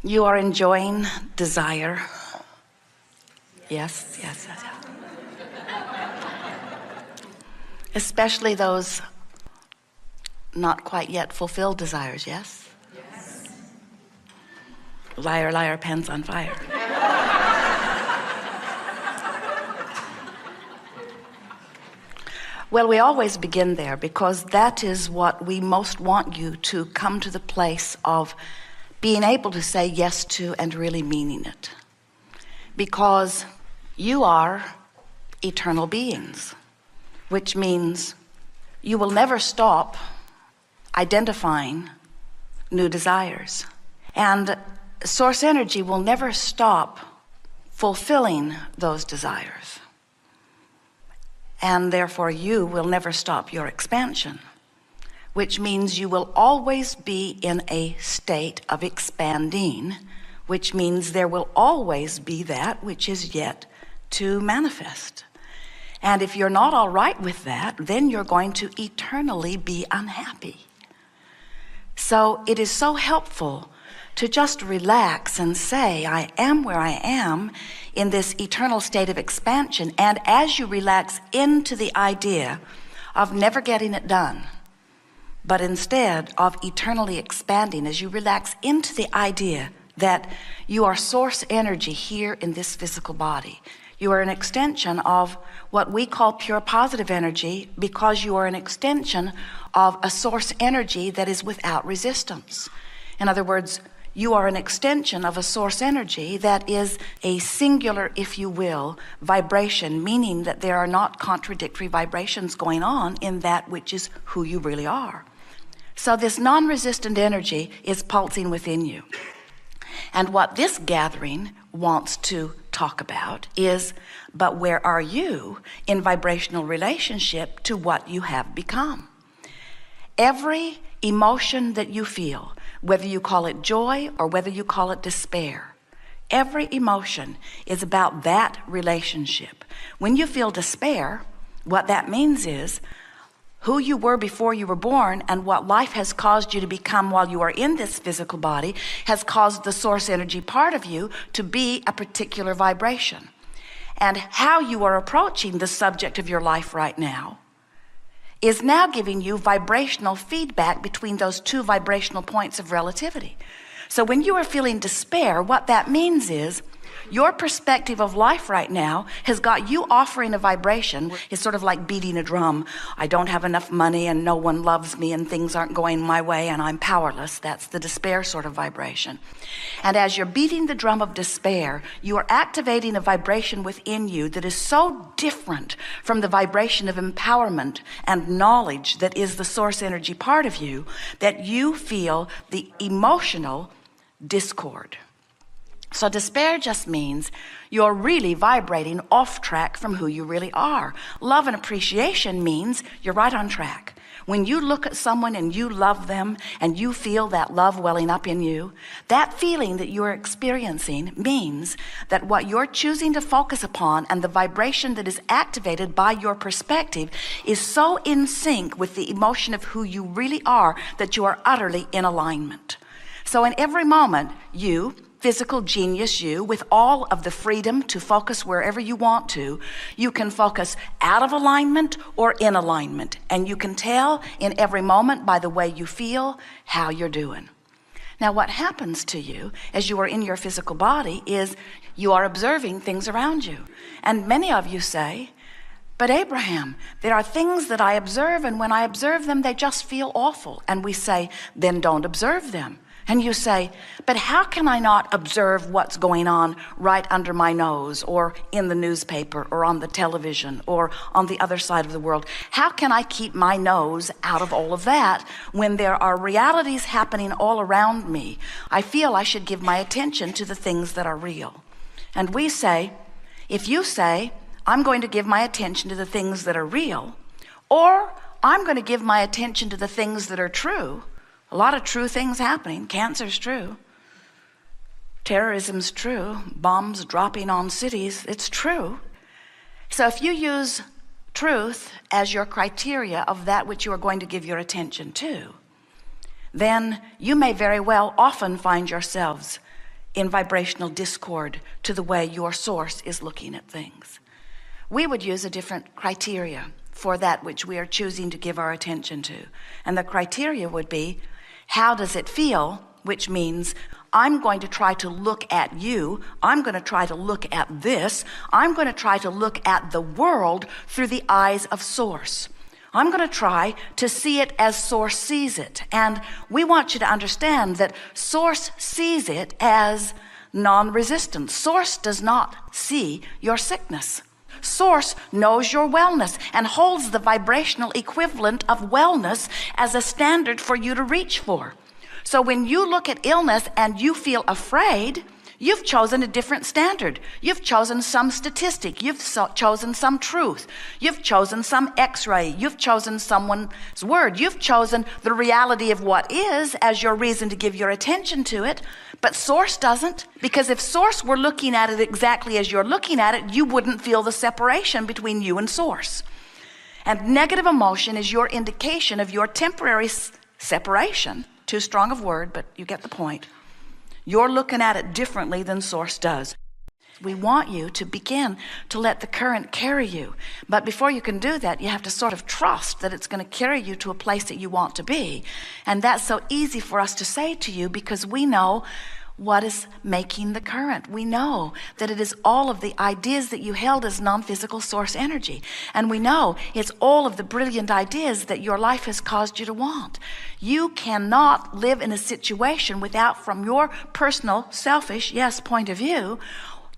You are enjoying desire. Yes, yes, yes. Especially those not quite yet fulfilled desires, yes? Yes. Liar, liar, pants on fire. Well, we always begin there because that is what we most want you to come to the place of being able to say yes to and really meaning it. Because you are eternal beings, which means you will never stop identifying new desires. And source energy will never stop fulfilling those desires. And therefore you will never stop your expansion, which means you will always be in a state of expanding, which means there will always be that which is yet to manifest. And if you're not all right with that, then you're going to eternally be unhappy. So it is so helpful to just relax and say, I am where I am in this eternal state of expansion. And as you relax into the idea of never getting it done, but instead of eternally expanding, as you relax into the idea that you are source energy here in this physical body, you are an extension of what we call pure positive energy, because you are an extension of a source energy that is without resistance. In other words, you are an extension of a source energy that is a singular, if you will, vibration, meaning that there are not contradictory vibrations going on in that which is who you really are. So this non-resistant energy is pulsing within you. And what this gathering wants to talk about is, but where are you in vibrational relationship to what you have become? Every emotion that you feel, whether you call it joy or whether you call it despair, every emotion is about that relationship. When you feel despair, what that means is who you were before you were born and what life has caused you to become while you are in this physical body has caused the source energy part of you to be a particular vibration. And how you are approaching the subject of your life right now is now giving you vibrational feedback between those two vibrational points of relativity. So when you are feeling despair, what that means is your perspective of life right now has got you offering a vibration. It's sort of like beating a drum. I don't have enough money and no one loves me and things aren't going my way and I'm powerless. That's the despair sort of vibration. And as you're beating the drum of despair, you are activating a vibration within you that is so different from the vibration of empowerment and knowledge that is the source energy part of you, that you feel the emotional discord. So despair just means you're really vibrating off track from who you really are. Love and appreciation means you're right on track. When you look at someone and you love them and you feel that love welling up in you, that feeling that you're experiencing means that what you're choosing to focus upon and the vibration that is activated by your perspective is so in sync with the emotion of who you really are that you are utterly in alignment. So in every moment, you, physical genius you, with all of the freedom to focus wherever you want to, you can focus out of alignment or in alignment. And you can tell in every moment by the way you feel how you're doing. Now what happens to you as you are in your physical body is you are observing things around you. And many of you say, but Abraham, there are things that I observe, and when I observe them, they just feel awful. And we say, then don't observe them. And you say, but how can I not observe what's going on right under my nose or in the newspaper or on the television or on the other side of the world? How can I keep my nose out of all of that when there are realities happening all around me? I feel I should give my attention to the things that are real. And we say, if you say, I'm going to give my attention to the things that are real, or I'm going to give my attention to the things that are true. A lot of true things happening. Cancer's true. Terrorism's true. Bombs dropping on cities, it's true. So if you use truth as your criteria of that which you are going to give your attention to, then you may very well often find yourselves in vibrational discord to the way your source is looking at things. We would use a different criteria for that which we are choosing to give our attention to. And the criteria would be, how does it feel? Which means I'm going to try to look at you. I'm going to try to look at this. I'm going to try to look at the world through the eyes of source. I'm going to try to see it as source sees it. And we want you to understand that source sees it as non-resistant. Source does not see your sickness. Source knows your wellness and holds the vibrational equivalent of wellness as a standard for you to reach for. So when you look at illness and you feel afraid, you've chosen a different standard. You've chosen some statistic. You've chosen some truth. You've chosen some x-ray. You've chosen someone's word. You've chosen the reality of what is as your reason to give your attention to it. But source doesn't, because if source were looking at it exactly as you're looking at it, you wouldn't feel the separation between you and source. And negative emotion is your indication of your temporary separation. Too strong of word, but you get the point. You're looking at it differently than source does. We want you to begin to let the current carry you. But before you can do that, you have to sort of trust that it's going to carry you to a place that you want to be. And that's so easy for us to say to you because we know what is making the current. We know that it is all of the ideas that you held as non-physical source energy. And we know it's all of the brilliant ideas that your life has caused you to want. You cannot live in a situation without, from your personal, selfish, yes, point of view,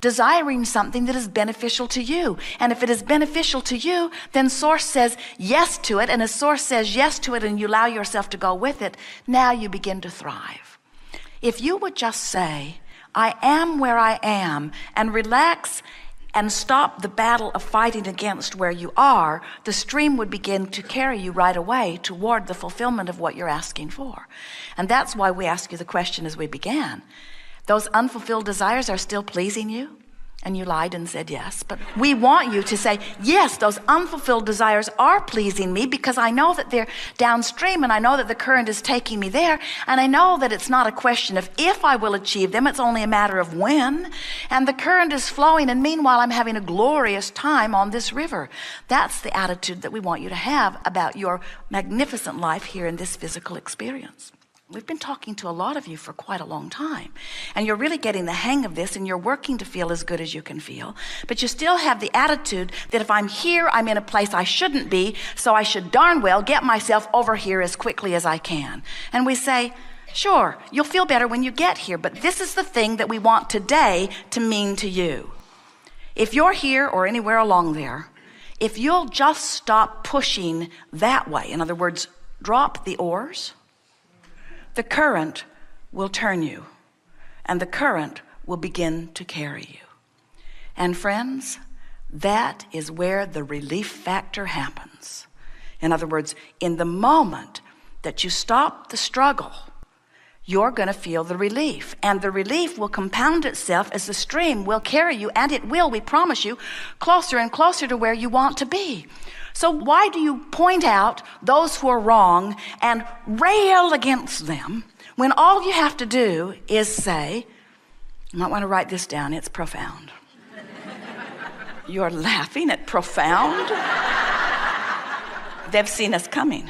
desiring something that is beneficial to you. And if it is beneficial to you, then source says yes to it. And as source says yes to it and you allow yourself to go with it, now you begin to thrive. If you would just say, I am where I am, and relax and stop the battle of fighting against where you are, the stream would begin to carry you right away toward the fulfillment of what you're asking for. And that's why we ask you the question as we began. Those unfulfilled desires are still pleasing you? And you lied and said yes. But we want you to say, yes, those unfulfilled desires are pleasing me because I know that they're downstream and I know that the current is taking me there. And I know that it's not a question of if I will achieve them, it's only a matter of when. And the current is flowing and meanwhile I'm having a glorious time on this river. That's the attitude that we want you to have about your magnificent life here in this physical experience. We've been talking to a lot of you for quite a long time, and you're really getting the hang of this and you're working to feel as good as you can feel, but you still have the attitude that if I'm here, I'm in a place I shouldn't be, so I should darn well get myself over here as quickly as I can. And we say, sure, you'll feel better when you get here, but this is the thing that we want today to mean to you. If you're here or anywhere along there, if you'll just stop pushing that way, in other words, drop the oars, the current will turn you, and the current will begin to carry you. And friends, that is where the relief factor happens. In other words, in the moment that you stop the struggle, you're going to feel the relief, and the relief will compound itself as the stream will carry you, and it will, we promise you, closer and closer to where you want to be. So why do you point out those who are wrong and rail against them when all you have to do is say, you might want to write this down, it's profound. You're laughing at profound? They've seen us coming.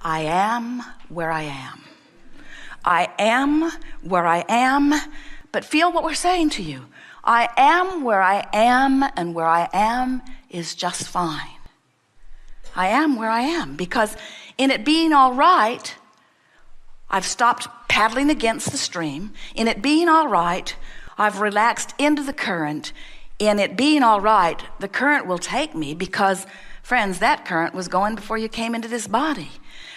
I am where I am. I am where I am, but feel what we're saying to you. I am where I am, and where I am is just fine. I am where I am, because in it being all right, I've stopped paddling against the stream. In it being all right, I've relaxed into the current. In it being all right, the current will take me because, friends, that current was going before you came into this body.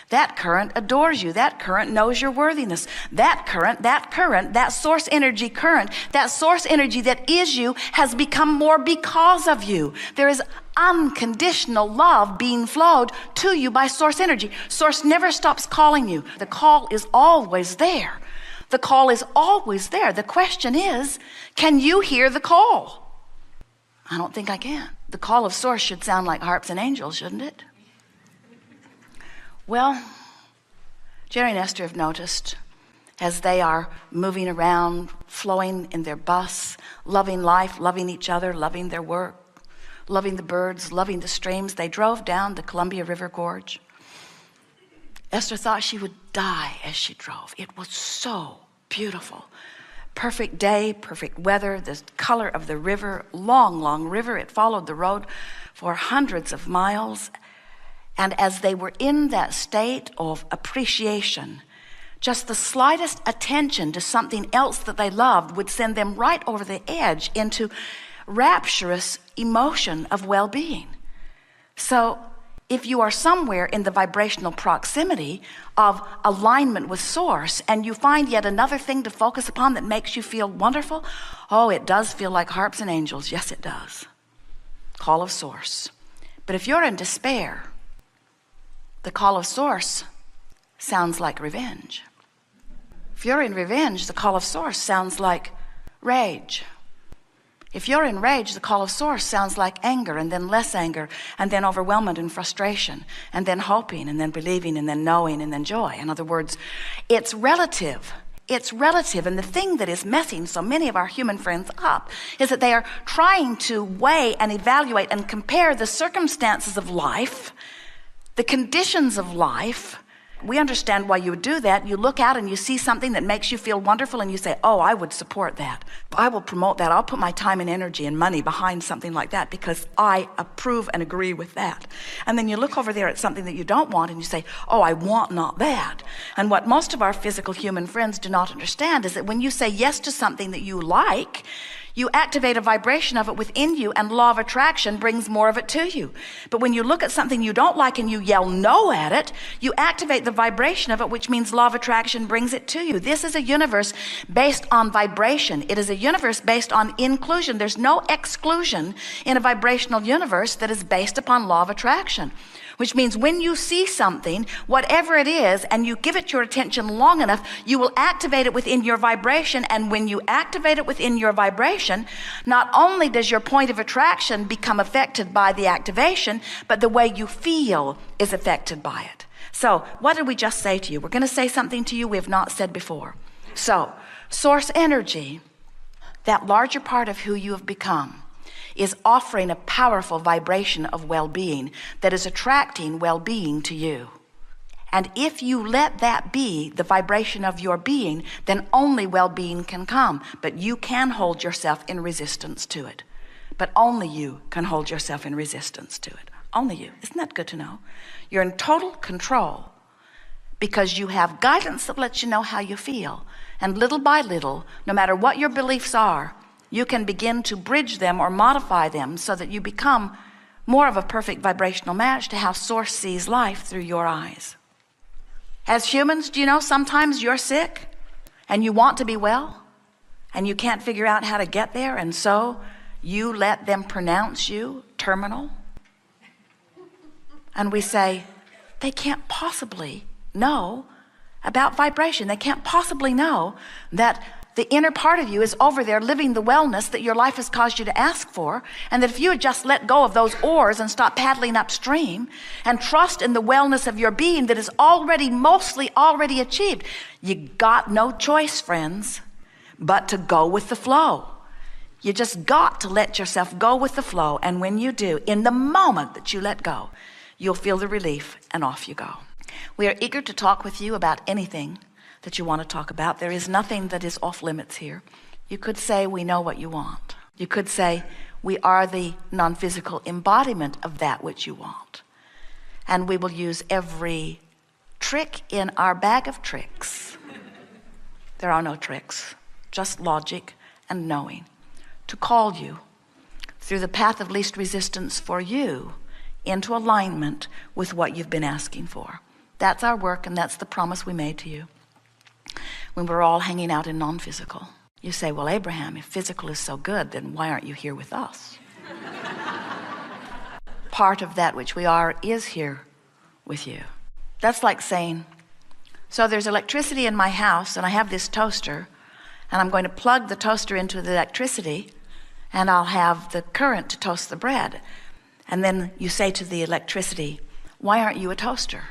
That current adores you. That current knows your worthiness. That current, that source energy current, that source energy that is you has become more because of you. There is unconditional love being flowed to you by source energy. Source never stops calling you. The call is always there. The call is always there. The question is, can you hear the call? I don't think I can. The call of source should sound like harps and angels, shouldn't it? Well, Jerry and Esther have as they are moving around, flowing in their bus, loving life, loving each other, loving their work, loving the birds, loving the streams. They drove down the Columbia River Gorge. Esther thought she would die as she drove. It was so beautiful. Perfect day, perfect weather, the color of the river, long, long river. It followed the road for hundreds of miles. And as they were in that state of appreciation, just the slightest attention to something else that they loved would send them right over the edge into rapturous emotion of well-being. So if you are somewhere in the vibrational proximity of alignment with Source and you find yet another thing to focus upon that makes you feel wonderful, oh, it does feel like harps and angels. Yes, it does. Call of Source. But if you're in despair, the call of Source sounds like revenge. If you're in revenge, the call of Source sounds like rage. If you're in rage, the call of Source sounds like anger, and then less anger, and then overwhelmment and frustration, and then hoping, and then believing, and then knowing, and then joy. In other words, it's relative. It's relative. And the thing that is messing so many of our human friends up is that they are trying to weigh and evaluate and compare the circumstances of life, the conditions of life. We understand why you would do that. You look out and you see something that makes you feel wonderful and you say, oh, I would support that. I will promote that. I'll put my time and energy and money behind something like that because I approve and agree with that. And then you look over there at something that you don't want and you say, oh, I want not that. And what most of our physical human friends do not understand is that when you say yes to something that you like, you activate a vibration of it within you, and law of attraction brings more of it to you. But when you look at something you don't like and you yell no at it, you activate the vibration of it, which means law of attraction brings it to you. This is a universe based on vibration. It is a universe based on inclusion. There's no exclusion in a vibrational universe that is based upon law of attraction. Which means when you see something, whatever it is, and you give it your attention long enough, you will activate it within your vibration. And when you activate it within your vibration, not only does your point of attraction become affected by the activation, but the way you feel is affected by it. So what did we just say to you? We're going to say something to you we have not said before. So source energy, that larger part of who you have become, is offering a powerful vibration of well-being that is attracting well-being to you. And if you let that be the vibration of your being, then only well-being can come. But you can hold yourself in resistance to it. But only you can hold yourself in resistance to it. Only you. Isn't that good to know? You're in total control because you have guidance that lets you know how you feel. And little by little, no matter what your beliefs are, you can begin to bridge them or modify them so that you become more of a perfect vibrational match to how Source sees life through your eyes. As humans, do you know sometimes you're sick and you want to be well and you can't figure out how to get there, and so you let them pronounce you terminal? And we say, they can't possibly know about vibration. They can't possibly know that the inner part of you is over there living the wellness that your life has caused you to ask for, and that if you had just let go of those oars and stop paddling upstream and trust in the wellness of your being that is mostly already achieved, you got no choice, friends, but to go with the flow. You just got to let yourself go with the flow, and when you do, in the moment that you let go, you'll feel the relief, and off you go. We are eager to talk with you about anything that you want to talk about. There is nothing that is off limits here. You could say, we know what you want. You could say, we are the non-physical embodiment of that which you want. And we will use every trick in our bag of tricks. There are no tricks, just logic and knowing, to call you through the path of least resistance for you into alignment with what you've been asking for. That's our work, and that's the promise we made to you when we're all hanging out in non-physical. You say, well, Abraham, if physical is so good, then why aren't you here with us? Part of that which we are is here with you. That's like saying, so there's electricity in my house and I have this toaster, and I'm going to plug the toaster into the electricity and I'll have the current to toast the bread. And then you say to the electricity, why aren't you a toaster?